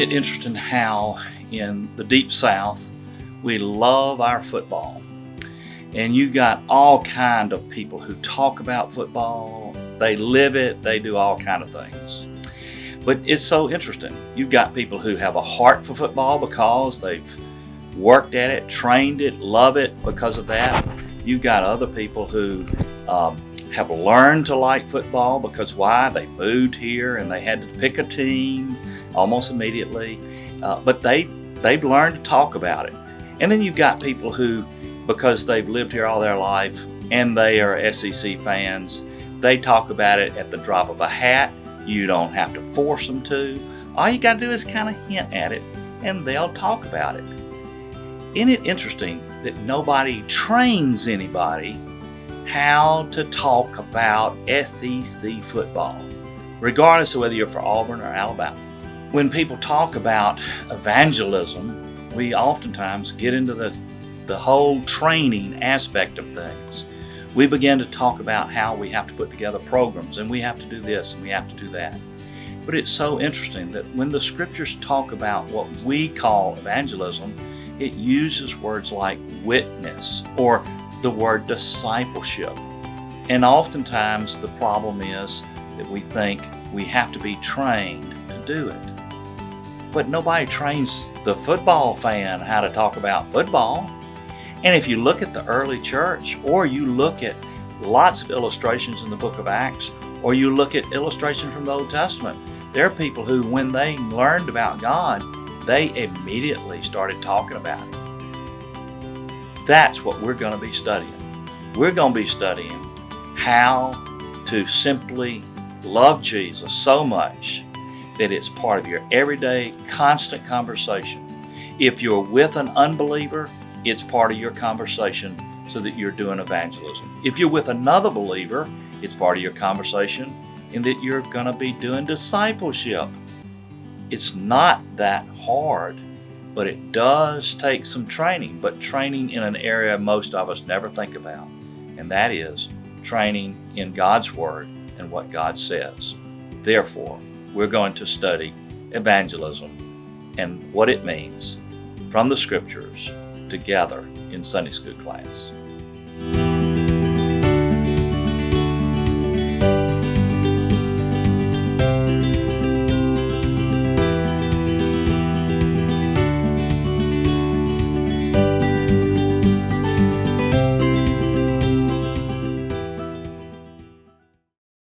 it interesting how in the Deep South we love our football? And you got all kind of people who talk about football. They live it. They do all kind of things. But it's so interesting. You've got people who have a heart for football because they've worked at it, trained it, love it because of that. You've got other people who have learned to like football because why? They moved here and they had to pick a team almost immediately. But they've learned to talk about it. And then you've got people who, because they've lived here all their life and they are SEC fans, they talk about it at the drop of a hat. You don't have to force them to. All you got to do is kind of hint at it and they'll talk about it. Isn't it interesting that nobody trains anybody how to talk about SEC football, regardless of whether you're for Auburn or Alabama? When people talk about evangelism, we oftentimes get into the whole training aspect of things. We begin to talk about how we have to put together programs and we have to do this and we have to do that. But it's so interesting that when the scriptures talk about what we call evangelism, it uses words like witness or the word discipleship. And oftentimes the problem is that we think we have to be trained to do it. But nobody trains the football fan how to talk about football. And if you look at the early church, or you look at lots of illustrations in the book of Acts, or you look at illustrations from the Old Testament, there are people who, when they learned about God, they immediately started talking about it. That's what we're going to be studying. We're going to be studying how to simply love Jesus so much that it's part of your everyday, constant conversation. If you're with an unbeliever, it's part of your conversation so that you're doing evangelism. If you're with another believer, it's part of your conversation in that you're going to be doing discipleship. It's not that hard, but it does take some training, but training in an area most of us never think about, and that is training in God's Word and what God says. Therefore, we're going to study evangelism and what it means from the Scriptures together in Sunday school class.